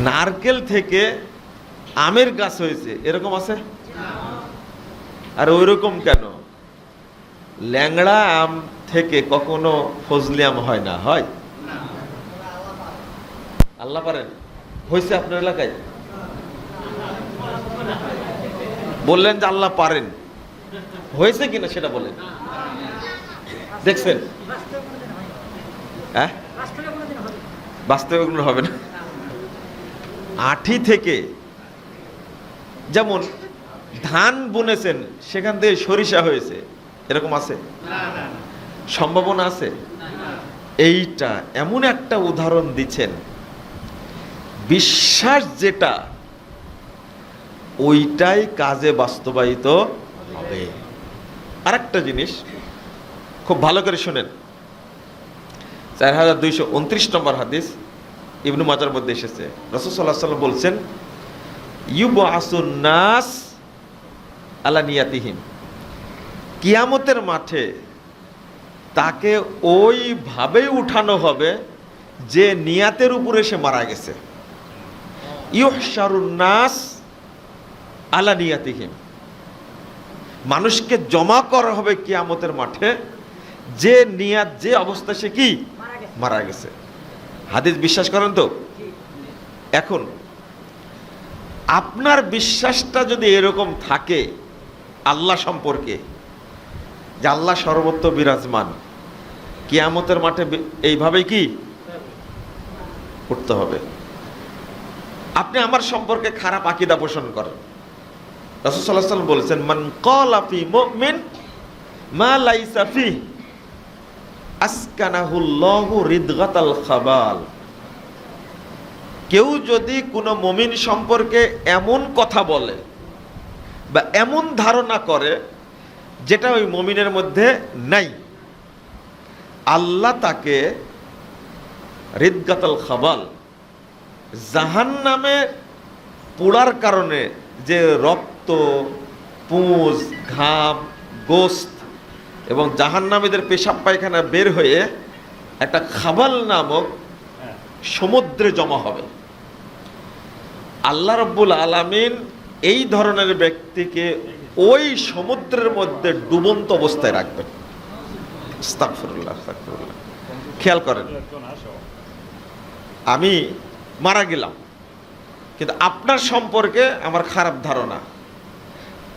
নারকেল থেকে আমের গাছ হয়েছে, এরকম আছে? আর ওই রকম কেন? ল্যাংড়া আম থেকে কখনো ফজলি আম হয় না, হয়? আল্লাহ পারেন। হয়েছে আপনার এলাকায়? বললেন যে আল্লাহ পারেন, হয়েছে কিনা সেটা বলেন। দেখছেন? হ্যাঁ, বাস্তবে কোনো হবে না। আঠি থেকে যেমন ধান বুনেছেন, সেখান থেকে সরিষা হয়েছে, এরকম আছে? সম্ভাবনা আছে? এইটা এমন একটা উদাহরণ দিচ্ছেন, বিশ্বাস যেটা ওইটাই কাজে বাস্তবায়িত হবে। আরেকটা জিনিস খুব ভালো করে শুনেন, 4229 নম্বর হাদিস, ইবনু মাজার মধ্যে এসেছে। রাসূল সাল্লাল্লাহু আলাইহি ওয়াসাল্লাম বলছেন, ইউবআসুন নাস আলা নিয়াতিহিম, কিয়ামতের মাঠে তাকে ওইভাবেই উঠানো হবে যে নিয়াতের উপরে সে মারা গেছে। ইউহশারুন নাস আলা নিয়াতিহিম, মানুষকে জমা করা হবে কিয়ামতের মাঠে যে নিয়াত, যে অবস্থা সে কি মারা গেছে। হাদিস বিশ্বাস করেন তো? এখন আপনার বিশ্বাসটা যদি এরকম থাকে আল্লাহ সম্পর্কে, যে আল্লাহ সর্বত্র বিরাজমান, কিয়ামতের মাঠে এইভাবেই কি উঠতে হবে। আপনি আমার সম্পর্কে খারাপ আকীদা পোষণ করেন, রাসূল সাল্লাল্লাহু আলাইহি ওয়াসাল্লাম বলেছেন, মান ক্বালা ফি মুমিন মা লাইসা ফি আসকানাহুল্লাহু রিদগাতাল খাবাল। কেউ যদি কোনো মুমিন সম্পর্কে এমন কথা বলে বা এমন ধারণা করে যেটা ওই মুমিনের মধ্যে নাই, আল্লাহ তাকে রিদগাতাল খাবাল, জাহান্নামে পোড়ার কারণে যে রক্ত, পুঁজ, ঘাম, গোস্ত এবং জাহান্নামীদের পেশাব পায়খানা বের হয়ে একটা খাবাল নামক সমুদ্রে জমা হবে। আল্লাহ রাব্বুল আলামিন এই ধরনের ব্যক্তিকে ওই সমুদ্রের মধ্যে ডুবন্ত অবস্থায় রাখবেন। আস্তাগফিরুল্লাহ, আস্তাগফিরুল্লাহ। খেয়াল করেন, আমি মারা গেলাম কিন্তু আপনার সম্পর্কে আমার খারাপ ধারণা,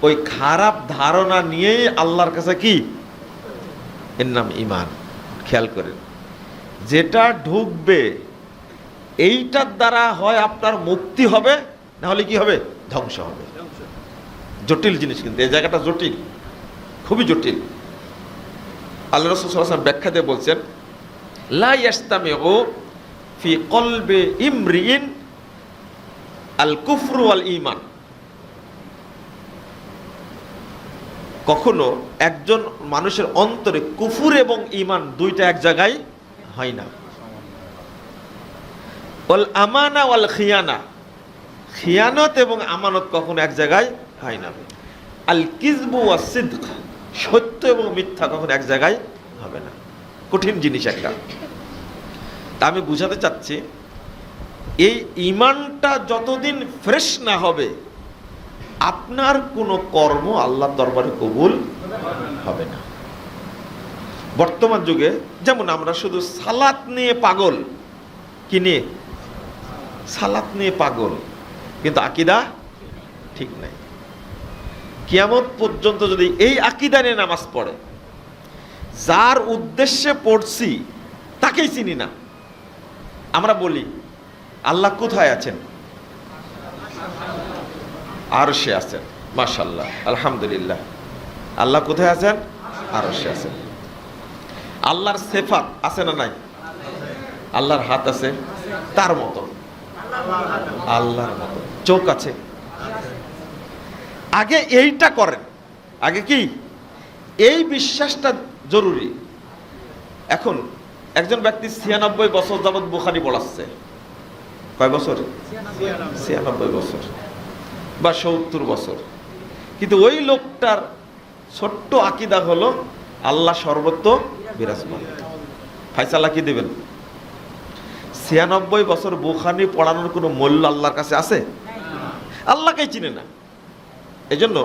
ওই খারাপ ধারণা নিয়েই আল্লাহর কাছে কি, এর নাম ঈমান। খেয়াল করেন, যেটা ঢুকবে এইটার দ্বারা হয় আপনার মুক্তি হবে, না হলে কি হবে, ধ্বংস হবে। জটিল জিনিস, কিন্তু এই জায়গাটা জটিল, খুবই জটিল। আল্লাহ রাসূল সাল্লাল্লাহু আলাইহি ওয়াসাল্লাম ব্যাখ্যা দিয়ে বলছেন, লা ইয়াস্তামিউ ফি কলবি ইমরিইন আল কুফরু ওয়াল ঈমান। কখনো একজন মানুষের অন্তরে কুফর এবং ঈমান দুইটা এক জায়গায় হয় না। ওয়াল আমানা ওয়াল খিয়ানা, খিয়ানত এবং আমানত কখনো এক জায়গায় হয় না। আল কিযবু ওয়াস সিদক, সত্য এবং মিথ্যা কখনো এক জায়গায় হবে না। কঠিন জিনিস একটা। তা আমি বুঝাতে চাচ্ছি, এই ঈমানটা যতদিন ফ্রেশ না হবে, আপনার কোনো কর্ম আল্লাহর দরবারে কবুল হবে না। বর্তমান যুগে যেমন আমরা শুধু সালাত নিয়ে পাগল, কি নিয়ে? সালাত নিয়ে পাগল, কিন্তু আকীদা ঠিক নাই। কিয়ামত পর্যন্ত যদি এই আকীদা নিয়ে নামাজ পড়ে, যার উদ্দেশ্যে পড়ছি তাকেই চিনি না। আমরা বলি আল্লাহ কোথায় আছেন? আরশে আছেন, মাশাআল্লাহ, আলহামদুলিল্লাহ। আল্লাহ কোথায় আছেন? আরশে আছেন। আল্লাহর সিফাত আছে না নাই? আল্লাহর হাত আছে, তার মতো আল্লাহর মতো চোখ আছে। আগে এইটা করেন, আগে কি এই বিশ্বাসটা জরুরি। এখন একজন ব্যক্তি 96 বছর যাবৎ বুখারী পড়াচ্ছে, কয় বছর? 96 বছর বা 70 বছর, কিন্তু ওই লোকটার ছোট্ট আকীদা হলো আল্লাহ সর্বত্র বিরাজমান। ফায়সালা কি দেবেন? 96 বছর বুখারী পড়ানোর কোনো মূল্য আল্লাহর কাছে আছে? আল্লাহকেই চিনে না। এই জন্য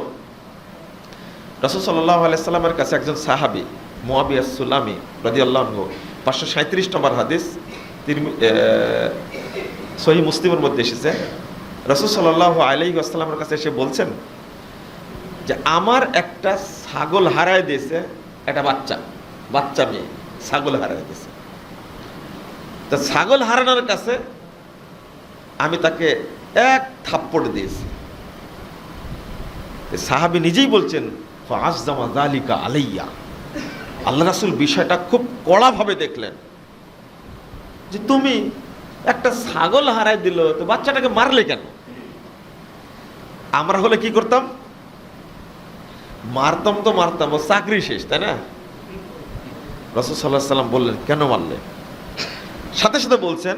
রাসূল সাল্লাল্লাহু আলাইহি সাল্লামের কাছে একজন সাহাবী মুআবিয়া সুলামি রাদিয়াল্লাহু আনহু, 537 নম্বর হাদিস, সহিহ মুসলিমের মধ্যে এসেছে, রাসূল সাল্লাল্লাহু আলাইহি ওয়াসাল্লামের কাছে এসে বলছেন যে আমার একটা ছাগল হারায় দিয়েছে, একটা বাচ্চা মেয়ে ছাগল হারায় দিয়েছে। তা ছাগল হারানোর কাছে আমি তাকে এক থাপ্পড় দিয়েছি। সাহাবী নিজেই বলছেন ফাআযযামা যালিকা আলাইয়া, আল্লাহ রাসূল বিষয়টা খুব কড়াভাবে দেখলেন যে তুমি একটা ছাগল হারাই দিল, তো বাচ্চাটাকে মারলে কেন? আমরা হলে কি করতাম? মারতাম, ও চাকরি শেষ, তাই না? রাসূল সাল্লাল্লাহু আলাইহি ওয়াসাল্লাম বললেন কেন মারলে? সাথে সাথে বলছেন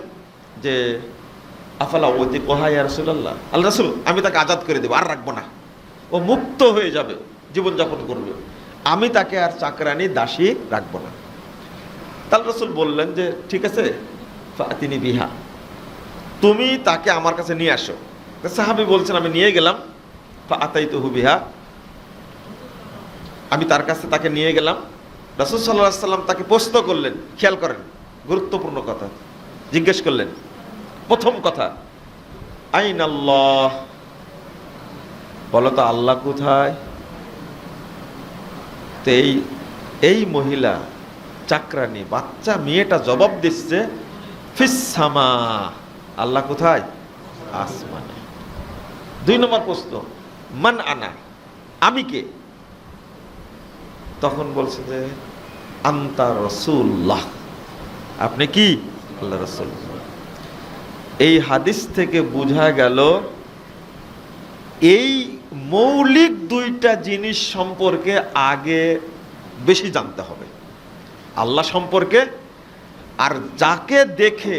যে আফালা উতিকুহা ইয়া রাসূলুল্লাহ, আল্লাহ রাসূল আমি তাকে আজাদ করে দেব, আর রাখবো না, ও মুক্ত হয়ে যাবে, জীবনযাপন করবে, আমি তাকে আর চাকরানি দাসী রাখবো না। তাহলে রাসূল বললেন যে ঠিক আছে, ফাতিনি বিহা, তুমি তাকে আমার কাছে নিয়ে আসো। সাহাবী বলছেন আমি নিয়ে গেলাম, ফাআতাইতুহু বিহা, আমি তার কাছে তাকে নিয়ে গেলাম। রাসূল সাল্লাল্লাহু আলাইহি ওয়াসাল্লাম তাকে প্রশ্ন করলেন, খেয়াল করেন গুরুত্বপূর্ণ কথা, জিজ্ঞেস করলেন প্রথম কথা, আইনাল্লাহ, বলো তো আল্লাহ কোথায়? তো এই মহিলা চাকরানি বাচ্চা মেয়েটা জবাব দিচ্ছে ফিস সামা, আল্লাহ কোথায়? আসমানে। 2 নম্বর প্রশ্ন, মান আনা, আমি কে? তখন বলছে যে আনতা রাসূলুল্লাহ, আপনি কি? আল্লাহ রাসূল। এই হাদিস থেকে বোঝা গেল এই মৌলিক 2টা জিনিস সম্পর্কে আগে বেশি জানতে হবে, আল্লাহ সম্পর্কে, আর যাকে দেখে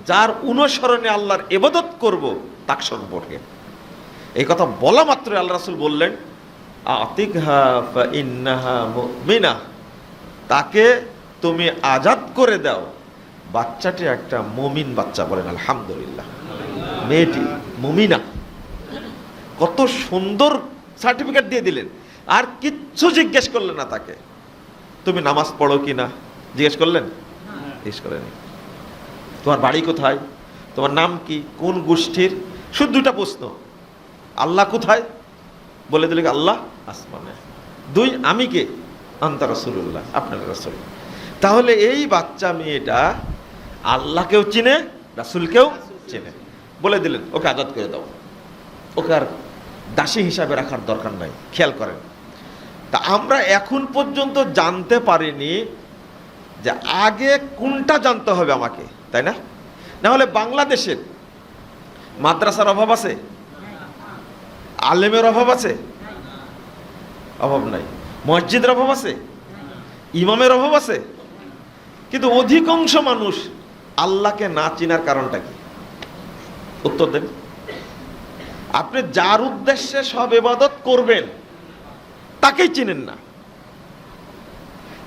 যার অনুসরণে আল্লাহর ইবাদত করব তার সম্পর্কে। এই কথা বলা মাত্র আল্লাহ রাসূল বললেন আতিকহা ফাইন্নাহা মুমিনা, তাকে তুমি আজাদ করে দাও, বাচ্চাটি একটা মুমিন বাচ্চা। বলেন আলহামদুলিল্লাহ, মেয়েটি মুমিনা। কত সুন্দর সার্টিফিকেট দিয়ে দিলেন, আর কিচ্ছু জিজ্ঞেস করলেন না তাকে, তুমি নামাজ পড়ো কি না জিজ্ঞেস করলেন? জিজ্ঞেস করেন। তোমার বাড়ি কোথায়, তোমার নাম কি, কোন গোষ্ঠীর? শুধু 2টা প্রশ্ন, আল্লাহ কোথায়? বলে দিলে আল্লাহ আসমানে। 2, আমি কে? আনতা রাসূলুল্লাহ, আপনার রাসূল। তাহলে এই বাচ্চা মেয়েটা আল্লাহকেও চিনে, রাসূলকেও চিনে। বলে দিলেন ওকে আজাদ করে দাও, ওকে আর দাসী হিসাবে রাখার দরকার নাই। খেয়াল করেন, তা আমরা এখন পর্যন্ত জানতে পারিনি যে আগে কোনটা জানতে হবে আমাকে, তাই না? না হলে বাংলাদেশের মাদ্রাসার অভাব আছে, আলেমের অভাব আছে? অভাব নাই। মসজিদের অভাব আছে, ইমামের অভাব আছে, কিন্তু অধিকাংশ মানুষ আল্লাহকে না চিনার কারণটা কি? উত্তর দেন। আপনি যার উদ্দেশ্যে সব ইবাদত করবেন তাকেই চিনেন না,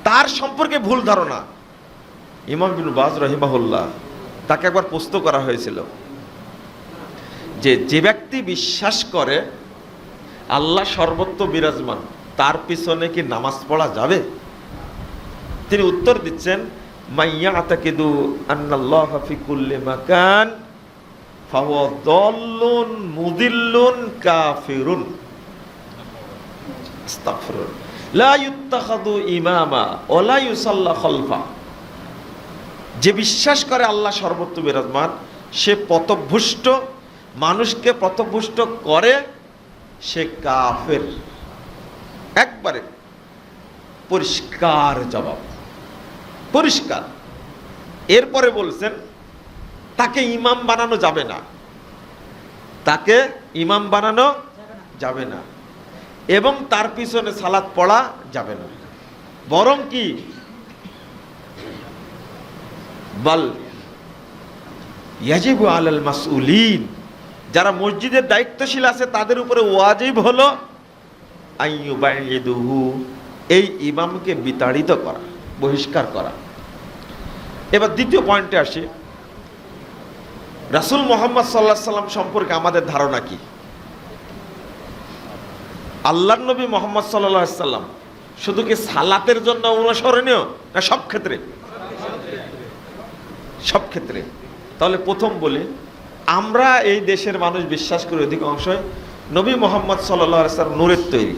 তার সম্পর্কে ভুল ধারণা। ইমাম ইবনে বাজ রাহিমাহুল্লাহ, তাকে একবার প্রশ্ন করা হয়েছিল যে ব্যক্তি বিশ্বাস করে আল্লাহ সর্বত্র বিরাজমান, তার পিছনে কি নামাজ পড়া যাবে? তিনি উত্তর দিচ্ছেন মাইয়াতাকিদু আন্নাল্লাহা ফি কুল্লি মাকান ফাহুয়া দাল্লুন মুদিল্লুন কাফিরুন। আস্তাগফিরুল্লাহ। লা ইত্তাখাযু ইমামা ওয়া লা ইউসাল্লা খালফা। যে বিশ্বাস করে আল্লাহ সর্বত্র বিরাজমান সে পথভ্রষ্ট, মানুষকে পথভ্রষ্ট করে, সে কাফের। একবারে পরিষ্কার জবাব, পরিষ্কার। এরপরে বলছেন তাকে ইমাম বানানো যাবে না, তাকে ইমাম বানানো যাবে না, এবং তার পিছনে সালাত পড়া যাবে না। বরং কি বল ইয়াজিবু আলাল মাসউলিন, যারা মসজিদের দায়িত্বশীল আছে তাদের উপরে ওয়াজিব হলো আইয়ুবাইদুহু, এই ইমামকে বিতাড়িত করা, বহিষ্কার করা। এবার দ্বিতীয় পয়েন্টে আসি, রাসূল মুহাম্মদ সাল্লাল্লাহু আলাইহি সাল্লাম সম্পর্কে আমাদের ধারণা কি? আল্লাহর নবী মুহাম্মদ সাল্লাল্লাহু আলাইহি সাল্লাম শুধু কি সালাতের জন্য অনুসরণীয়, না সব ক্ষেত্রে? সব ক্ষেত্রে। তাহলে প্রথম বলি, আমরা এই দেশের মানুষ বিশ্বাস করি অধিকাংশ নবী মুহাম্মদ সাল্লাল্লাহু আলাইহি সাল্লাম নূরের তৈরি।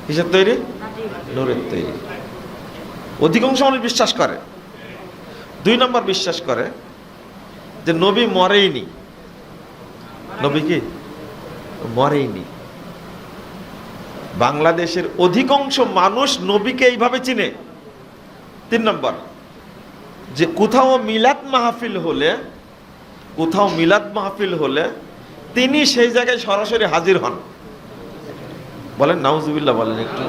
কিসের তৈরি? নূরের তৈরি। অধিকাংশ মানুষ বিশ্বাস করে। 2 নম্বর বিশ্বাস করে যে নবী মরেইনি। নবী কি মরেইনি। বাংলাদেশের অধিকাংশ মানুষ নবীকে এইভাবে চিনে। 3 নম্বর, যে কোথাও মিলাদ মাহফিল হলে তিনি সেই জায়গায় সরাসরি হাজির হন। বলেন নাউজুবিল্লাহ, বলেন একটু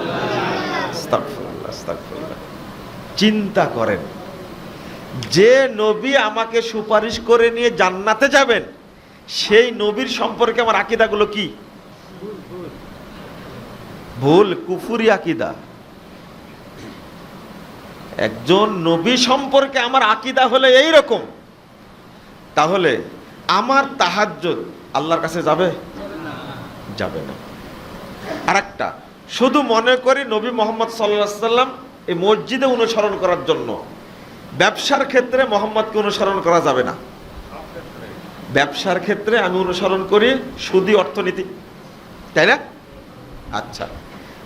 আস্তাগফিরুল্লাহ, আস্তাগফিরুল্লাহ। চিন্তা করেন, যে নবী আমাকে সুপারিশ করে নিয়ে জান্নাতে যাবেন, সেই নবীর সম্পর্কে আমার আকীদাগুলো কি? ভুল, কুফরি আকীদা। একজন নবী সম্পর্কে আমার আকীদা হলে এই রকম, তাহলে আমার তাহাজ্জুদ আল্লাহর কাছে যাবে? যাবে না। আরেকটা, শুধু মনে করি নবী মুহাম্মদ সাল্লাল্লাহু আলাইহি সাল্লাম এই মসজিদে অনুসরণ করার জন্য, ব্যবসার ক্ষেত্রে মুহাম্মদকে অনুসরণ করা যাবে না। ব্যবসার ক্ষেত্রে আমি অনুসরণ করি সুদী অর্থনীতি, তাই না? আচ্ছা,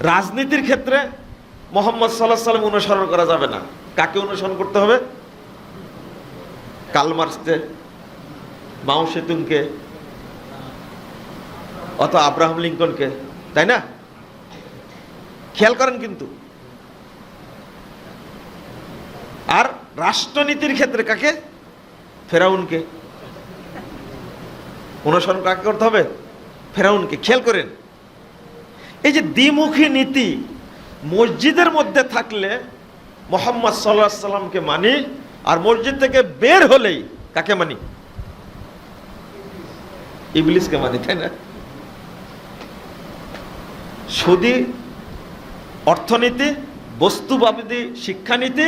রাজনীতির ক্ষেত্রে মুহাম্মদ সাল্লাল্লাহু আলাইহি সাল্লাম অনুসরণ করা যাবে না। কাকে অনুসরণ করতে হবে? কার্ল মার্ক্সকে, মাও সেতুংকে, অথবা আব্রাহাম লিঙ্কনকে, তাই না? খেয়াল করেন কিন্তু। আর রাষ্ট্রনীতির ক্ষেত্রে কাকে? ফেরাউনকে। অনুসরণ কাকে করতে হবে? ফেরাউনকে। খেয়াল করেন, এই যে দ্বিমুখী নীতি মসজিদের মধ্যে থাকলে মুহাম্মদ সাল্লাল্লাহু আলাইহি সাল্লামকে মানি, আর মসজিদ থেকে বের হলেই কাকে মানি? ইবলিসকে মানি, তাই না? সুদী অর্থনীতি, বস্তুবাদী শিক্ষানীতি,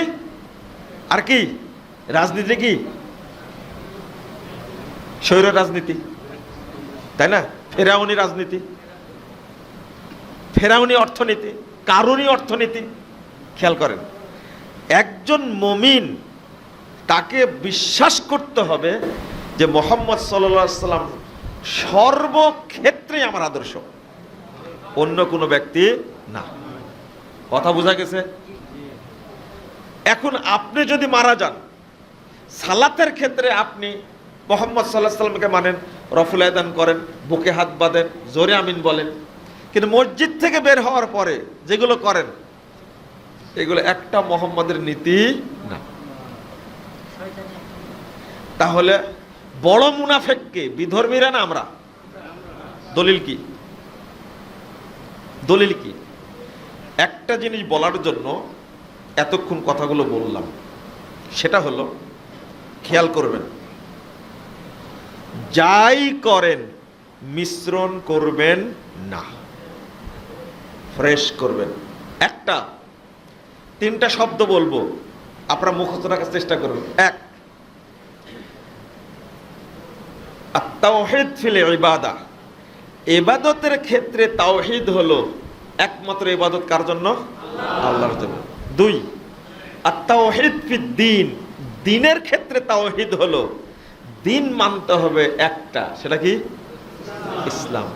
আর কি রাজনীতি? কি স্বৈর রাজনীতি, তাই না? ফেরাউনি রাজনীতি, ফেরাউনি অর্থনীতি, কারুনি অর্থনীতি। খেয়াল করেন, একজন মুমিন তাকে বিশ্বাস করতে হবে যে মুহাম্মদ সাল্লাল্লাহু আলাইহি সাল্লাম সর্বক্ষেত্রে আমার আদর্শ, অন্য কোনো ব্যক্তি না। কথা বোঝা গেছে? এখন আপনি যদি মারা যান, সালাতের ক্ষেত্রে আপনি মুহাম্মদ সাল্লাল্লাহু আলাইহি সাল্লামকে মানেন, রফুল আযান করেন, বুকে হাত বাঁধেন, জোরে আমিন বলেন, কিন্তু মসজিদ থেকে বের হওয়ার পরে যেগুলো করেন, এগুলো একটা মুহাম্মদের নীতি না। তাহলে বড় মুনাফিককে? বিধর্মীরা না আমরা? দলিল কি? দলিল কি? একটা জিনিস বলার জন্য এতক্ষণ কথাগুলো বললাম, সেটা হলো, খেয়াল করবেন, যাই করেন মিশ্রণ করবেন না, ফ্রেশ করবেন। একটা 3টা শব্দ বলবো, আপনারা মুখস্থ রাখার চেষ্টা করবেন। 1, আত-তাওহীদ ফিল ইবাদা। ইবাদতের ক্ষেত্রে তাওহীদ হলো একমাত্র ইবাদত কার জন্য? আল্লাহর জন্য। 2, আত-তাওহীদ ফিদ দ্বীন। দ্বীনের ক্ষেত্রে তাওহীদ হলো দ্বীন মানতে হবে একটা, সেটা কি? ইসলাম।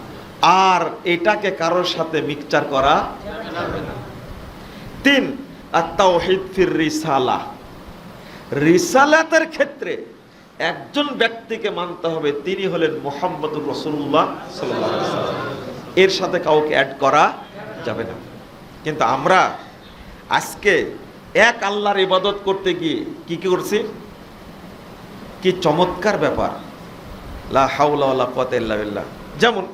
আর এটাকে কারোর সাথে মিক্সচার করা যাবে না। 3, আত-তাওহীদ ফির রিসালা। রিসালাতের ক্ষেত্রে একজন ব্যক্তিকে মানতে হবে, তিনি হলেন মুহাম্মদুর রাসূলুল্লাহ সাল্লাল্লাহু আলাইহি ওয়াসাল্লাম। এর সাথে কাউকে অ্যাড করা যাবে না। কিন্তু আমরা আজকে এক আল্লাহর ইবাদত করতে গিয়ে কি কি করছি? কি চমৎকার ব্যাপার! লা হাওলা ওয়ালা কুওয়াতা ইল্লা বিল্লাহ। যেমন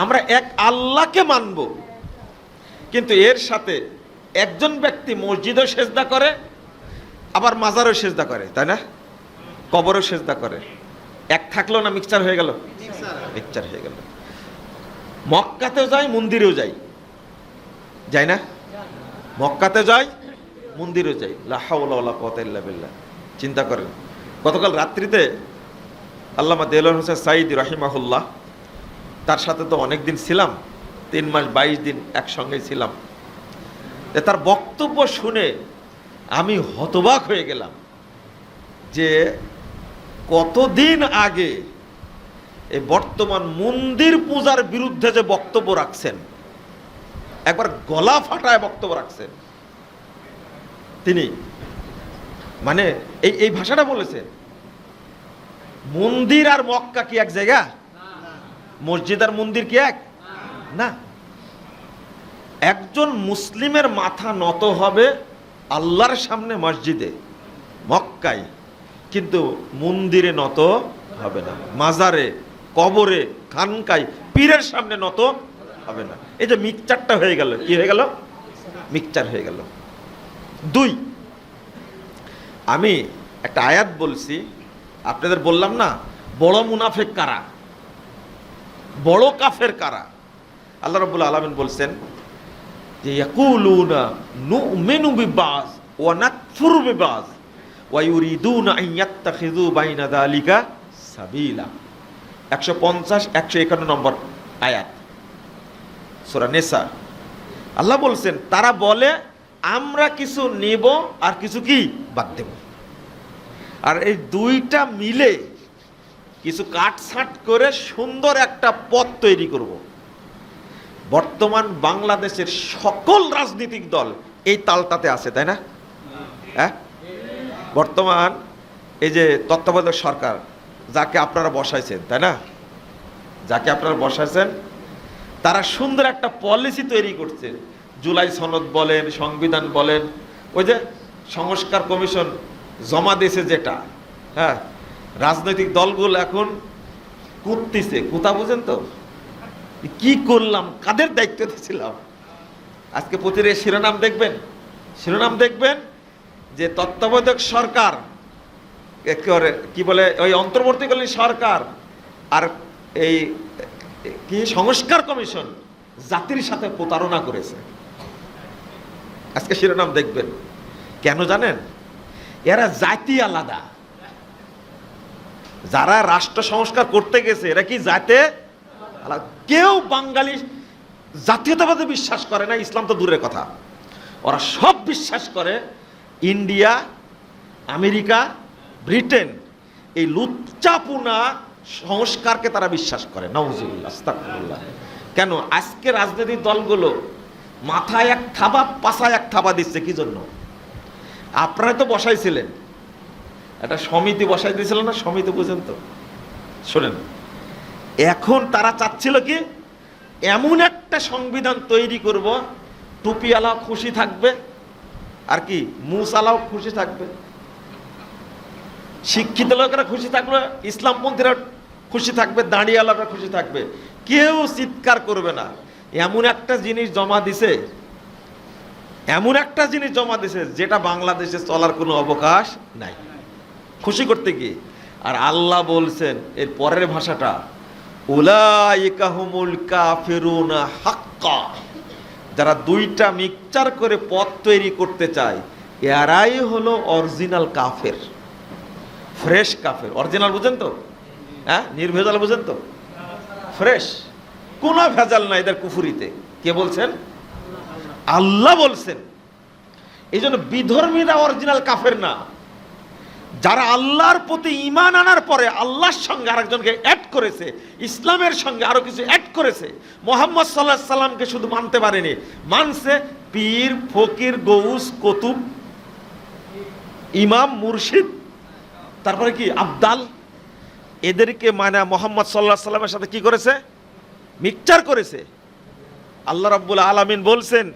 আমরা এক আল্লাহকে মানব, কিন্তু এর সাথে একজন ব্যক্তি মসজিদেও সেজদা করে, আবার মাজারেও সেজদা করে, তাই না? কবরেও সেজদা করে। এক থাকলো না মিক্সচার হয়ে গেল? মিক্সচার হয়ে গেল। মক্কাতেও যাই, মন্দিরেও যাই, যাই না? মক্কাতে যাই, মন্দিরেও যাই। লা হাওলা ওয়ালা কুওয়াতা ইল্লা বিল্লাহ। চিন্তা করেন, গতকাল রাত্রিতে আল্লামা দেলোয়ার হোসেন সাঈদী রাহিমাহুল্লাহ, তার সাথে তো অনেক দিন ছিলাম, 3 মাস 22 দিন একসঙ্গেই ছিলাম। তার বক্তব্য শুনে আমি হতবাক হয়ে গেলাম যে কতদিন আগে এই বর্তমান মন্দির পূজার বিরুদ্ধে যে বক্তব্য রাখছেন, একবার গলা ফাটায় বক্তব্য রাখছেন তিনি। মানে এই ভাষাটা বলেছেন, মন্দির আর মক্কা কি এক জায়গা? মসজিদ আর মন্দির কি এক না? একজন মুসলিমের মাথা নত হবে আল্লাহর সামনে মসজিদে মক্কায়, কিন্তু মন্দিরে নত হবে না, মাজারে, কবরে, খানকায়, পীরের সামনে নত হবে না। এই যে মিক্সচারটা হয়ে গেল, কি হয়ে গেল? মিক্সচার হয়ে গেল। 2, আমি একটা আয়াত বলছি, আপনাদের বললাম না বড় মুনাফিক কারা, বড় কাফের কারা। আল্লাহ রাব্বুল আলামিন বলছেন যে ইয়াকুলুনা নুমিনু বিবাজ ওয়া নাকফুরু বিবাজ ওয়া ইউরিদুনা আন ইয়াত্তাখিযু বাইনা যালিকা সাবিলা। 150 151 নম্বর আয়াত সূরা নিসা। আল্লাহ বলছেন তারা বলে আমরা কিছু নেব আর কিছু কি বাদ দেব, আর এই দুইটা মিলে কিছু কাটছাট করে সুন্দর একটা পথ তৈরি করব। বর্তমান বাংলাদেশের সকল রাজনৈতিক দল এই তালটাতে আছে, তাই না? হ্যাঁ, বর্তমান এই যে তত্ত্বাবধায়ক সরকার যাকে আপনারা বসাইছেন, তাই না, যাকে আপনারা বসাইছেন, তারা সুন্দর একটা পলিসি তৈরি করছে। জুলাই সনদ বলেন, সংবিধান বলেন, ওই যে সংস্কার কমিশন জমা দিয়েছে যেটা, হ্যাঁ, রাজনৈতিক দলগুলো এখন কুদতেছে। কোথা বুঝেন তো, কি করলাম, কাদের দায়িত্ব দিয়েছিলাম। আজকে প্রতিদিন শিরোনাম দেখবেন যে তত্ত্বাবধায়ক সরকার, কি বলে, ওই অন্তর্বর্তীকালীন সরকার আর এই কি সংস্কার কমিশন জাতির সাথে প্রতারণা করেছে। আজকে শিরোনাম দেখবেন। কেন জানেন? এরা জাতি আলাদা। যারা রাষ্ট্র সংস্কার করতে গেছে এরা কি জাতে আলাদা। কেউ বাঙালি জাতীয়তাবাদে বিশ্বাস করে না, ইসলাম তো দূরের কথা। ওরা সব বিশ্বাস করে ইন্ডিয়া, আমেরিকা, ব্রিটেন, এই লুচ্চাপুনা সংস্কারকে তারা বিশ্বাস করে। নাউজুবিল্লাহ, আস্তাগফিরুল্লাহ। কেন? আজকে রাজনৈতিক দলগুলো মাথায় এক থাবা, পাছায় এক থাবা দিচ্ছে। কি জন্য? আপনারা তো বসাইছিলেন, একটা সমিতি বসাই দিয়েছিল না? সমিতি বুঝেন তো? শোনেন, এখন তারা চাচ্ছিল কি, এমন একটা সংবিধান তৈরি করব, টুপিওয়ালাও খুশি থাকবে আর কি মুসালাও খুশি থাকবে, শিক্ষিত লোকেরা খুশি থাকবে, ইসলামপন্থীরা খুশি থাকবে, দাঁড়িয়ালারা খুশি থাকবে, কেউ চিৎকার করবে না। এমন একটা জিনিস জমা দিছে, যেটা বাংলাদেশে চলার কোনো অবকাশ নাই, খুশি করতে গিয়ে। আর আল্লাহ বলছেন এর পরের ভাষাটা, উলাইকা হুমুল কাফিরুনা হাক্কা। যারা দুইটা মিক্সচার করে পথ তৈরি করতে চায়, এরাই হলো অরিজিনাল কাফের, ফ্রেশ কাফের। অরিজিনাল বুঝেন তো? হ্যাঁ, নির্ভেজাল বুঝেন তো? ফ্রেশ, কোনো ভেজাল নাই এদের কুফুরিতে। কে বলছেন? আল্লাহ বলছেন। এই জন্য বিধর্মীরা অরিজিনাল কাফের না। যারা আল্লাহর প্রতি ঈমান আনার পরে আল্লাহর সঙ্গে আরেকজনকে অ্যাড করেছে, ইসলামের সঙ্গে আরো কিছু অ্যাড করেছে, মুহাম্মদ সাল্লাল্লাহু আলাইহি সাল্লামকে শুধু মানতে পারেনি, মানছে পীর, ফকির, গৌস, কুতুব, ইমাম, মুর্শিদ, তারপরে কি আবদাল, এদেরকে মানে মুহাম্মদ সাল্লাল্লাহু আলাইহি সাল্লামের সাথে কি করেছে? মিক্সচার করেছে। আল্লাহ রাব্বুল আলামিন বলছেন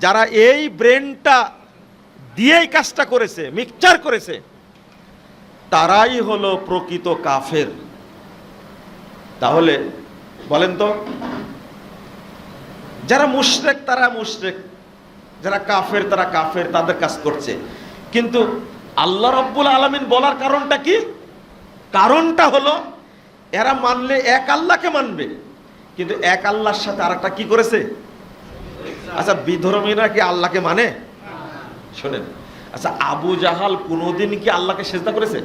যারা এই ব্রেনটা দিয়েই কাজটা করেছে, মিক্সচার করেছে, তারাই হলো প্রকৃত কাফের। তাহলে বলেন তো, যারা মুশরিক তারা মুশরিক, যারা কাফের তারা কাফের, তাদের কাজ করছে। কিন্তু আল্লাহ রাব্বুল আলামিন বলার কারণটা কি? কারণটা হলো এরা মানলে এক আল্লাহকে মানবে, কিন্তু এক আল্লাহর সাথে আরেকটা কি করেছে? আচ্ছা, বিধর্মীরা কি আল্লাহকে মানে? শোনেন, আচ্ছা, আবু জাহাল কোনোদিন কি আল্লাহকে সেজদা করেছে?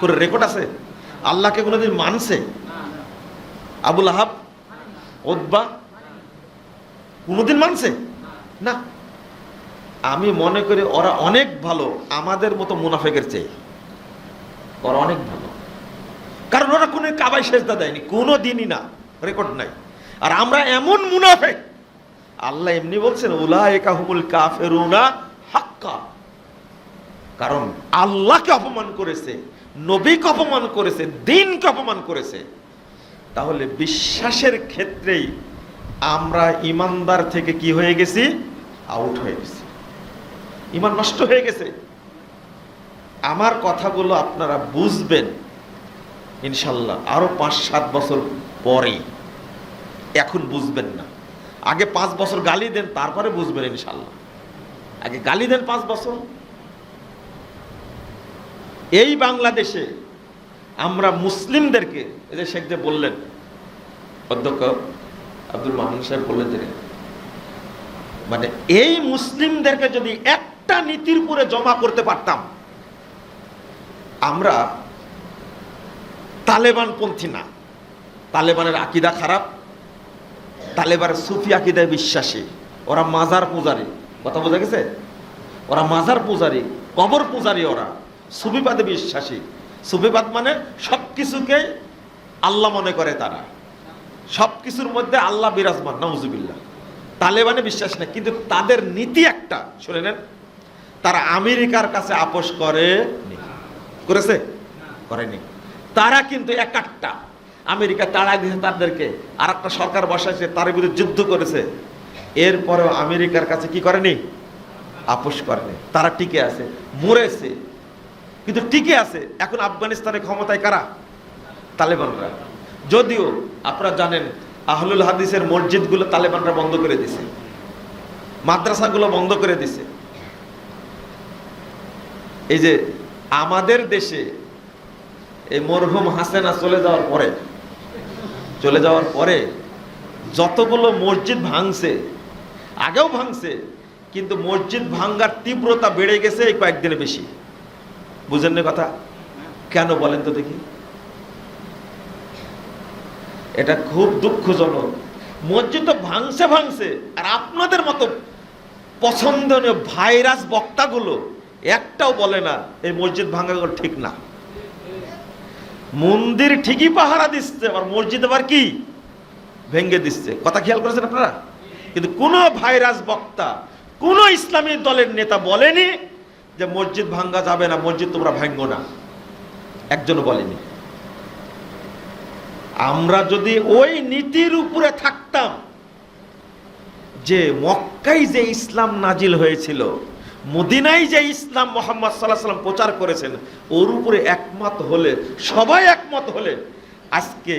করে রেকর্ড আছে? আল্লাহকে কোনোদিন মানছে? আবু লাহাব, উতবা কোনোদিন মানছে না। আমি মনে করি ওরা অনেক ভালো আমাদের মতো মুনাফেকের চেয়ে। ওরা অনেক ভালো, কারণ ওরা কোনো কাবায় সেজদা দেয়নি, কোনো দিনই না, রেকর্ড নাই। আর আমরা এমন মুনাফেক, আল্লাহ এমনি বলছেন উলাইকা হুমুল কাফিরুনা হাক্কা। কারণ আল্লাহকে অপমান করেছে, নবীকে অপমান করেছে, দ্বীনকে অপমান করেছে। তাহলে বিশ্বাসের ক্ষেত্রেই আমরা ইমানদার থেকে কি হয়ে গেছি? আউট হয়ে গেছি, ইমান নষ্ট হয়ে গেছে। আমার কথাগুলো আপনারা বুঝবেন ইনশাল্লাহ আরো 5-7 বছর পরে। এখন বুঝবেন না, আগে 5 বছর গালি দেন, তারপরে বুঝবেন ইনশাল্লাহ। আগে গালি দেন 5 বছর। এই বাংলাদেশে আমরা মুসলিমদেরকে, এই যে শেখ যে বললেন, অধ্যক্ষ আব্দুল মামুন সাহেব বললেন যে মানে এই মুসলিমদেরকে যদি একটা নীতির উপরে জমা করতে পারতাম, আমরা তালেবান পন্থী না। তালেবানের আকীদা খারাপ, তালেবানের সুফি আকীদায় বিশ্বাসী, ওরা মাজার পূজারী। কথা বোঝা গেছে? ওরা মাজার পূজারী, কবর পূজারী, ওরা সুফিবাদে বিশ্বাসী। সুফিবাদ মানে সবকিছুকে আল্লাহ মনে করে, তারা সবকিছুর মধ্যে আল্লাহ বিরাজমান, নাউজুবিল্লাহ। তালেবানে বিশ্বাস নেই, কিন্তু তাদের নীতি একটা, শুনে নেন, তারা আমেরিকার কাছে আপোষ করেছে? করেনি। তারা কিন্তু একটা আমেরিকা তাড়াই দিয়েছে তাদেরকে, আর একটা সরকার বসাইছে, তার বিরুদ্ধে যুদ্ধ করেছে। এরপরেও আমেরিকার কাছে কি করেনি? আপোষ করেনি। তারা টিকে আছে, মরেছে কিন্তু টিকে আছে। এখন আফগানিস্তানের ক্ষমতায় কারা? তালেবানরা। যদিও আপনারা জানেন আহলুল হাদিসের মসজিদগুলো তালেবানরা বন্ধ করে দিছে, মাদ্রাসাগুলো বন্ধ করে দিছে। এই যে আমাদের দেশে এই মরহুম হাসেনা চলে যাওয়ার পরে যতগুলো মসজিদ ভাঙছে, আগেও ভাঙছে, কিন্তু মসজিদ ভাঙ্গার তীব্রতা বেড়ে গেছে এই কয়েকদিনে বেশি। বুঝেন না কথা? কেন বলেন তো দেখি? এটা খুব দুঃখজনক। মসজিদ তো ভাঙছে, আর আপনাদের মতো পছন্দনীয় ভাইরাস বক্তাগুলো একটাও বলে না এই মসজিদ ভাঙাগুলো ঠিক না। মন্দির ঠিকই পাহারা দিচ্ছে, আবার মসজিদ আবার কি ভেঙ্গে দিচ্ছে। কথা খেয়াল করেছেন আপনারা? কিন্তু কোন ভাইরাস বক্তা, কোন ইসলামী দলের নেতা বলেনি যে মসজিদ ভাঙ্গা যাবে না, মসজিদ তোমরা ভাঙ্গো না, একজনও বলেনি। আমরা যদি ওই নীতির উপরে থাকতাম যে মক্কায় যে ইসলাম নাজিল হয়েছিল, মদিনায় যে ইসলাম মুহাম্মদ সাল্লাল্লাহু আলাইহি ওয়াসাল্লাম প্রচার করেছেন, ওর উপরে একমত হলে, সবাই একমত হলে, আজকে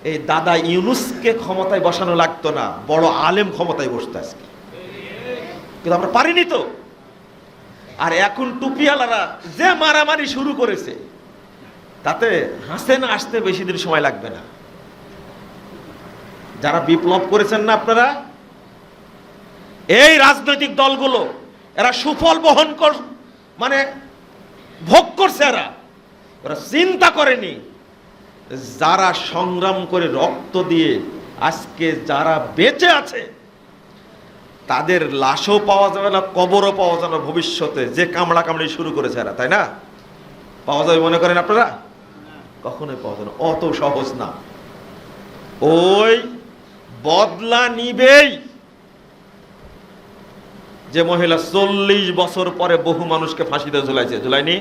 এই দাদা ইউনুসকে ক্ষমতায় বসানো লাগতো না, বড় আলেম ক্ষমতায় বসতো আজকে। কিন্তু আমরা পারিনি তো। আর এখন টুপিওয়ালারা যে মারামারি শুরু করেছে, তাতে হাসেনা আসতে বেশি দিন সময় লাগবে না। যারা বিপ্লব করেছেন না আপনারা, এই রাজনৈতিক দলগুলো, এরা সুফল মানে ভোগ করছে। এরা চিন্তা করেনি যারা সংগ্রাম করে রক্ত দিয়ে আজকে যারা বেঁচে আছে, তাদের লাশও পাওয়া যাবে না, কবরও পাওয়া যাবে না ভবিষ্যতে। যে কামড়া কামড়ি শুরু করেছে এরা, তাই না? পাওয়া যাবে মনে করেন আপনারা? কখনোই পাওয়া যাবে না, অত সহজ না। ওই বদলা নিবেই যে মহিলা 40 বছর পরে বহু মানুষকে ফাঁসিতে ঝুলাইছে, ঝুলাইনি?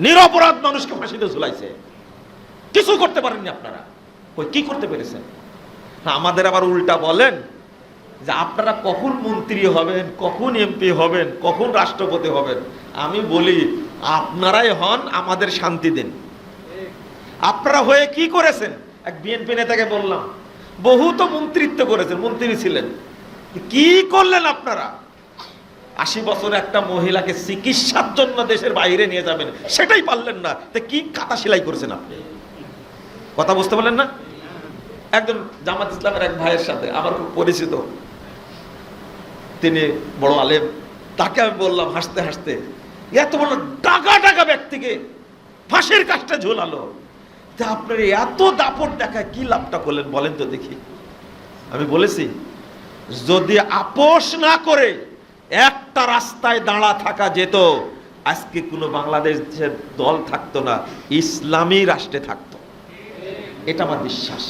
নিরপরাধ মানুষকে ফাঁসিতে ঝুলাইছে, কিছু করতে পারেননি আপনারা। কই কি করতে পেরেছেন? আমাদের আবার উল্টা বলেন যে আপনারা কখন মন্ত্রী হবেন, কখন এমপি হবেন, কখন রাষ্ট্রপতি হবেন। আমি বলি আপনারাই হন, আমাদের শান্তি দিন। আপনারা হয়ে কি করেছেন? এক বিএনপি নেতাকে বললাম, বহু তো মন্ত্রিত্ব করেছেন, মন্ত্রী ছিলেন, কি করলেন আপনারা? 80 বছর একটা মহিলাকে চিকিৎসার জন্য দেশের বাইরে নিয়ে যাবেন, সেটাই পারলেন না। তো কি কাটা সেলাই করেছেন আপনি? কথা বুঝতে পারলেন না? একজন জামাত ইসলামের এক ভাইয়ের সাথে আমার খুব পরিচিত, তিনি বড় আলেম, তাকে আমি বললাম হাসতে হাসতে এত বড় টাকা টাকা ব্যক্তিকে ফাঁসির কাজটা ঝোলালো, তা আপনার এত দাপট দেখায় কি লাভটা করলেন বলেন তো দেখি। আমি বলেছি যদি আপোষ না করে একটা রাস্তায় দাঁড়া থাকা যেত, আজকে কোনো বাংলাদেশের দল থাকতো না, ইসলামী রাষ্ট্রে থাকতো, এটা আমার বিশ্বাস।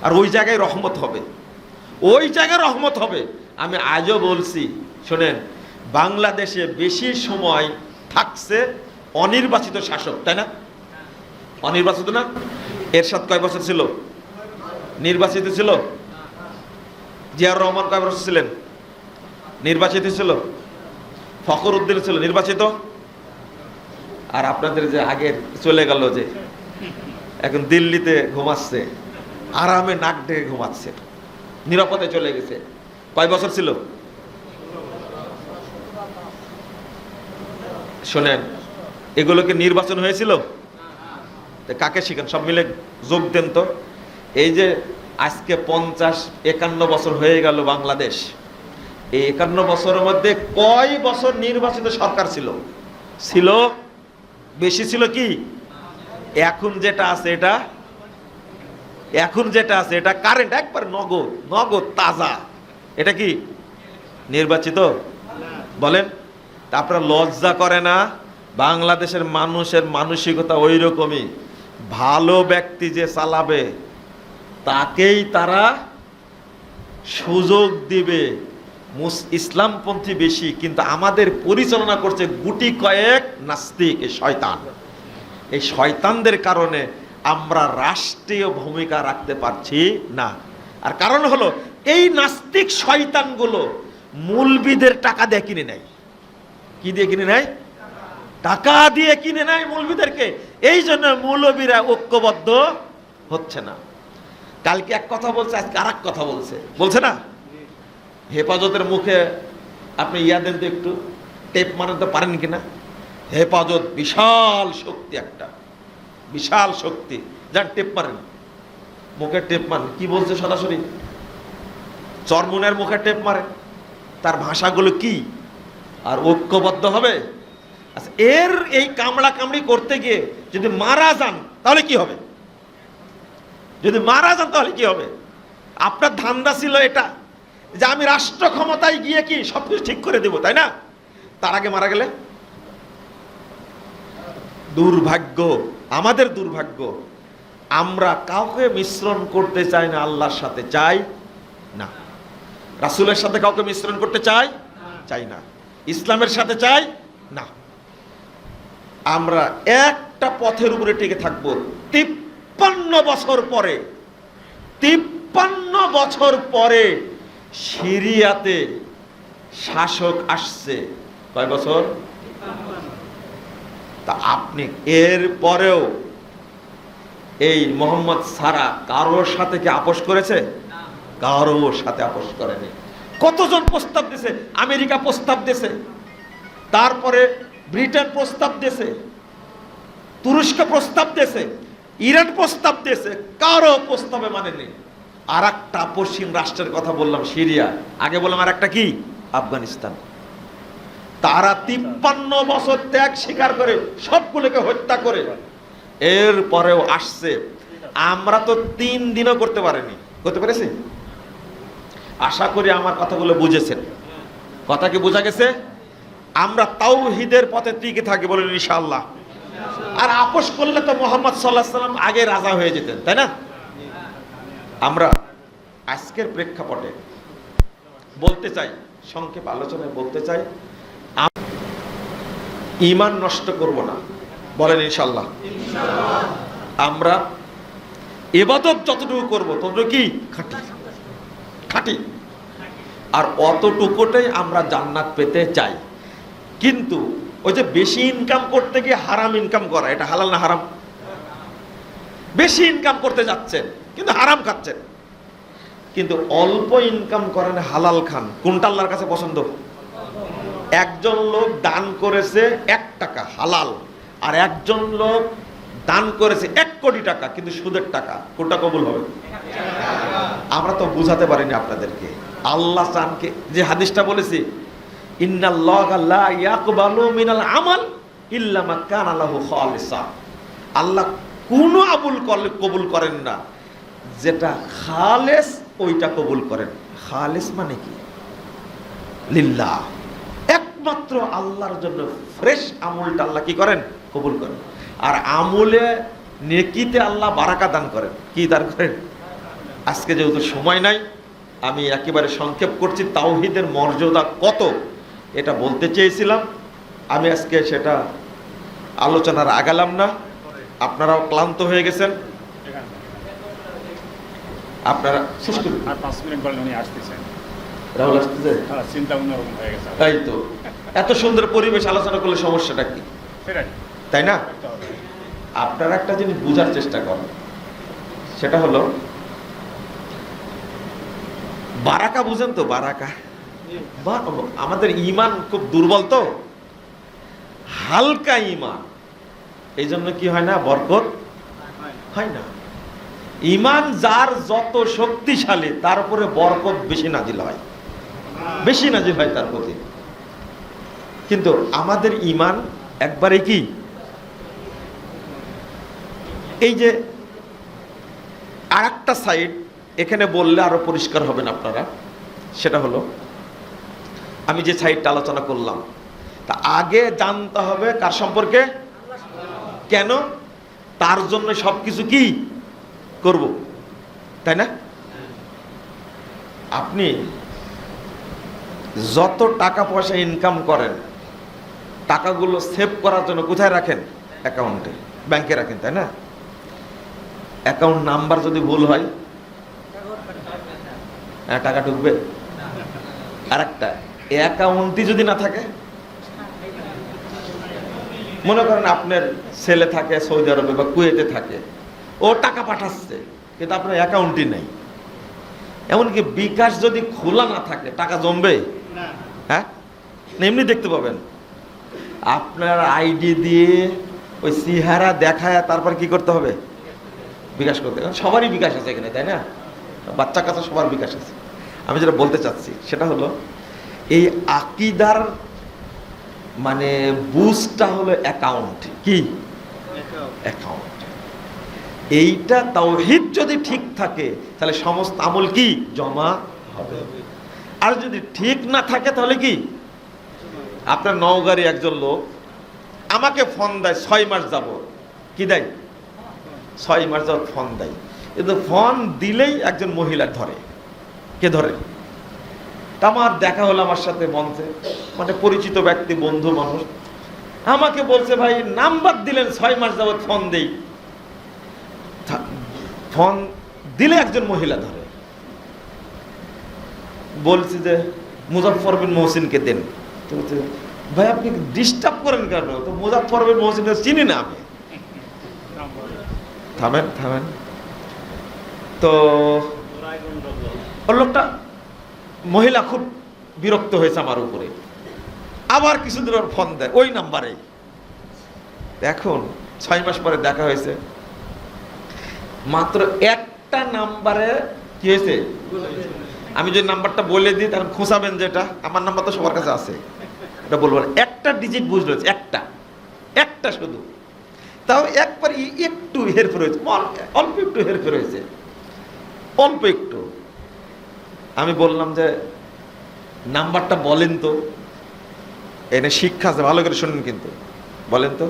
আর ওই জায়গায় রহমত হবে, ওই জায়গায় রহমত হবে। আমি আজও বলছি, শোনেন, বাংলাদেশে বেশি সময় থাকছে অনির্বাচিত শাসক, তাই না? অনির্বাচিত না? এরশাদ কয় বছর ছিল? নির্বাচিত ছিল। জিয়াউর রহমান কয় বছর ছিলেন? নির্বাচিত ছিল। ফখর উদ্দিন ছিল নির্বাচিত। আর আপনাদের যে আগের চলে গেল, যে এখন দিল্লিতে ঘুমাচ্ছে, আরামে নাক ডেকে ঘুমাচ্ছে, নিরাপদে চলে গেছে, কয় বছর ছিল? শোনেন, এগুলোকে নির্বাচন হয়েছিল? কাকে শিখেন? সব মিলে যোগ দেন তো। এই যে আজকে 50-51 বছর হয়ে গেল বাংলাদেশ, এই 51 বছরের মধ্যে কয় বছর নির্বাচিত সরকার ছিল? ছিল বেশি ছিল কি? এখন যেটা আছে এটা, এখন যেটা আছে এটা কারেন্ট, একবার নগদ নগদ তাজা, এটা কি নির্বাচিত? বলেন। তা আপনারা লজ্জা করে না? বাংলাদেশের মানুষের মানসিকতা ওই রকমই, ভালো ব্যক্তি যে চালাবে তাকেই তারা সুযোগ দিবে। ইসলামপন্থী বেশি, কিন্তু আমাদের পরিচালনা করছে গুটি কয়েক নাস্তিক, এই শয়তান। এই শয়তানদের কারণে আমরা রাষ্ট্রীয় ভূমিকা রাখতে পারছি না। আর কারণ হলো এই নাস্তিক শয়তানগুলো মৌলবীদের টাকা দিয়ে কিনে নেয়। কি দিয়ে কিনে নেয়? টাকা দিয়ে কিনে নেয় মৌলবীদেরকে। এই জন্য মৌলবীরা ঐক্যবদ্ধ হচ্ছে না। কালকে এক কথা বলছে, আজকে আর এক কথা বলছে, বলছে না? হেফাজতের মুখে আপনি ইয়া দেন তো, একটু টেপ মারাতে পারেন কিনা? হেফাজত বিশাল শক্তি, একটা বিশাল শক্তি, যান টেপ মারেন, মুখে টেপ মারেন। কি বলছে সরাসরি? চরমুনের মুখে টেপ মারেন, তার ভাষাগুলো কি? আর ঐক্যবদ্ধ হবে? আচ্ছা, এর এই কামড়া কামড়ি করতে গিয়ে যদি মারা যান তাহলে কি হবে? যদি মারা যান তাহলে কি হবে? আপনার ধান্দা ছিল এটা যে আমি রাষ্ট্র ক্ষমতায় গিয়ে কি সবকিছু ঠিক করে দেব, তাই না? তার আগে মারা গেলে? দুর্ভাগ্য, আমাদের দুর্ভাগ্য, আমরা কাউকে মিশ্রণ করতে চাই না, আল্লাহর সাথে চাই না, রাসূলের সাথে কাউকে মিশ্রণ করতে চাই না, ইসলামের সাথে চাই না। আমরা একটা পথের উপরে টিকে থাকবো। 53 বছর পরে, 53 বছর পরে সিরিয়াতে শাসক আসছে। কয় বছর? তা আপনি এর পরেও এই মোহাম্মদ সারা কারোর সাথে কি আপোষ করেছে? কারোর সাথে আপোষ করেনি। কতজন প্রস্তাব দিয়েছে? আমেরিকা প্রস্তাব দিয়েছে, তারপরে ব্রিটেন প্রস্তাব দিয়েছে, তুরস্ক প্রস্তাব দিয়েছে, ইরান প্রস্তাব দিয়েছে, কারো প্রস্তাবে মানেনি। আর একটা পশ্চিম রাষ্ট্রের কথা বললাম, সিরিয়া, আগে বললাম আর একটা কি, আফগানিস্তান। তারা 53 বছর ত্যাগ স্বীকার করে সবগুলোকে হত্যা করে এর পরেও আসছে। আমরা তো 3 দিনও করতে পারিনি। করতে পেরেছি? আশা করি আমার কথাগুলো বুঝেছেন। কথা কি বোঝা গেছে? আমরা তাওহীদের পথে টিকে থাকি, বলেন ইনশাআল্লাহ। আর আপোষ করলে তো মুহাম্মদ সাল্লাল্লাহু আলাইহি ওয়াসাল্লাম আগে রাজা হয়ে যেতেন, তাই না? আমরা আজকের প্রেক্ষাপটে বলতে চাই, সংক্ষেপ আলোচনায় বলতে চাই, ঈমান নষ্ট করব না, বলেন ইনশাআল্লাহ। আমরা ইবাদত যতটুকু করব ততটুকু কি খাঁটি, আর অতটুকুটাই আমরা জান্নাত পেতে চাই। কিন্তু ওই যে বেশি ইনকাম করতে গিয়ে হারাম ইনকাম করা, এটা হালাল না হারাম? বেশি ইনকাম করতে যাচ্ছেন কিন্তু হারাম খাচ্ছেন। কিন্তু অল্প ইনকাম করেন, হালাল খান, কোনটা আল্লাহর কাছে পছন্দ? একজন লোক দান করেছে 1 টাকা হালাল, আর একজন লোক দান করেছে 1 কোটি টাকা কিন্তু সুদের টাকা, কোনটা কবুল হবে? আমরা তো বুঝাতে পারিনি আপনাদেরকে। আল্লাহ চানকে যে হাদিসটা বলেছি, ইন্নাল্লাহা লা ইয়াকবালু মিনাল আমাল ইল্লা মা কানা লাহু খালিসা। আল্লাহ কোন আমল কবুল করেন না যেটা খালেস, ওইটা কবুল করেন। খালেস মানে কি? লিল্লাহ, একমাত্র আল্লাহর জন্য ফ্রেশ আমলটা আল্লাহ কি করেন? কবুল করেন। আর আমলে নেকিতে আল্লাহ বারাকা দান করেন। কি দান করেন? আজকে যেহেতু সময় নাই, আমি একেবারে সংক্ষেপ করছি। তাওহীদের মর্যাদা কত এটা বলতে চেয়েছিলাম, আমি আজকে সেটা আলোচনার আগালাম না। আপনারাও ক্লান্ত হয়ে গেছেন, আপনারা শেষ করুন। আর 5 মিনিট বলেন, উনি আসতেছেন। রাহুল আসতেছে? চিন্তা অন্যরকম হয়ে গেছে। তাই তো, এত সুন্দর পরিবেশ আলোচনা করলে সমস্যাটা কি? সেটাই, তাই না? আপনারা একটা জিনিস বোঝার চেষ্টা করেন, সেটা হলো বারাকা। বুঝেন তো বারাকা? আমাদের ঈমান খুব দুর্বল তো, হালকা ঈমান, এই জন্য কি হয় না? বরকত হয় না। ঈমান যার যত শক্তিশালী, তার উপরে বরকত বেশি নাজিল হয়, বেশি নাজিল হয় তার প্রতি। কিন্তু আমাদের ঈমান একবারে কি, এই যে আর একটা সাইড এখানে বললে আরো পরিষ্কার হবেন আপনারা, সেটা হলো আমি যে সাইডটা আলোচনা করলাম, তা আগে জানতে হবে কার সম্পর্কে, কেন, তার জন্য সবকিছু কি করব, তাই না? আপনি যত টাকা পয়সা ইনকাম করেন, টাকাগুলো সেভ করার জন্য কোথায় রাখেন? অ্যাকাউন্টে, ব্যাংকে রাখেন, তাই না? অ্যাকাউন্ট নাম্বার যদি ভুল হয়, হ্যাঁ, টাকা ঢুকবে। আর একটা অ্যাকাউন্টই যদি না থাকে, মনে করেন আপনার ছেলে থাকে সৌদি আরবে বা কুয়েতে থাকে, ও টাকা পাঠাচ্ছে কিন্তু আপনার অ্যাকাউন্টই নেই। এমনকি বিকাশ যদি খোলা না থাকে, টাকা জমবে? হ্যাঁ, এমনি দেখতে পাবেন। আপনার আইডি দিয়ে ওই চেহারা দেখায় তারপর কি করতে হবে? বিকাশ করতে। সবারই বিকাশ আছে এখানে, তাই না? বাচ্চা কাচ্চা সবার বিকাশ আছে। আমি যেটা বলতে চাচ্ছি সেটা হলো, এই আকীদার মানে বুস্টটা হলো অ্যাকাউন্ট। কি অ্যাকাউন্ট? এইটা তাওহীদ যদি ঠিক থাকে তাহলে সমস্ত আমল কি জমা হবে। আর যদি ঠিক না থাকে তাহলে কি? আপনার নওগাঁরই একজন লোক আমাকে ফোন দেয়, 6 মাস যাব, কি দেয়? 6 মাস যাবত ফোন দেয়, কিন্তু ফোন দিলেই একজন মহিলা ধরে। কে ধরে? আমার দেখা হলো আমার সাথে মঞ্চে, মানে পরিচিত ব্যক্তি, বন্ধু মানুষ, আমাকে বলছে ভাই নাম্বার দিলেন, 6 মাস যাবত ফোন দেই, ফোন দিলে একজন মহিলা ধরে। বলছি যে মুজাফফর বিন মহসিনকে দেন। তো বলছে ভাই আপনি ডিস্টার্ব করেন কেন? তো মুজাফফর বিন মহসিনকে চিনি না আমি। থামেন থামেন। তো ওর লোকটা মহিলা খুব বিরক্ত হয়েছে আমার উপরে, আবার কিছুদিন ওর ফোন দেয় ওই নাম্বারে। এখন 6 মাস পরে দেখা হয়েছে, মাত্র একটা নাম্বারে কি হয়েছে? আমি যে নাম্বারটা বলে দিই তাহলে খোঁচাবেন, যেটা আমার নাম্বার তো সবার কাছে আছে, এটা বলবো না। একটা ডিজিট বুঝলো, একটা একটা শুধু, তাও একবার একটু হেরফের হয়েছে, অল্প একটু হেরফের হয়েছে, অল্প একটু। আমি বললাম যে নাম্বারটা বলেন তো, এনে শিক্ষা আছে, ভালো করে শুনুন কিন্তু, বলেন তো।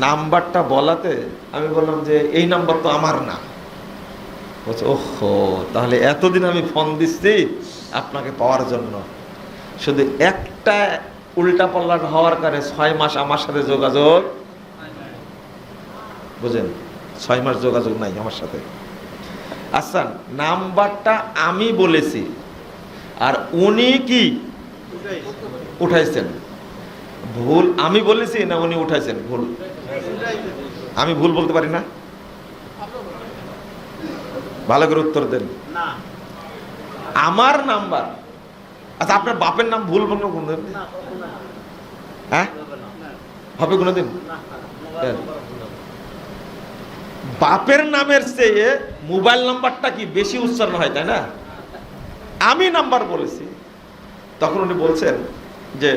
নাম্বারটা বলাতে আমি বললাম যে এই নাম্বার তো আমার না। বলছে ওহো, তাহলে এতদিন আমি ফোন দিচ্ছি আপনাকে পাওয়ার জন্য, শুধু একটা উল্টা পাল্লা হওয়ার কারণে 6 মাস আমার সাথে যোগাযোগ, বুঝেন, 6 মাস যোগাযোগ নাই আমার সাথে। আচ্ছা, নাম্বারটা আমি বলেছি আর উনি কি উঠাইছেন? ভুল আমি বলেছি না উনি উঠাইছেন? ভুল আমি ভুল বলতে পারি না? ভালো করে উত্তর দেন। আমার নাম্বার, আচ্ছা আপনার বাপের নাম ভুল বলবো কোনদিন? হ্যাঁ, হবে কোনদিন? বাপের নামের চেয়ে মোবাইল নাম্বারটা কি বেশি উচ্চারণ হয়, তাই না? আমি নাম্বার বলেছি, তখন উনি বলছেন যে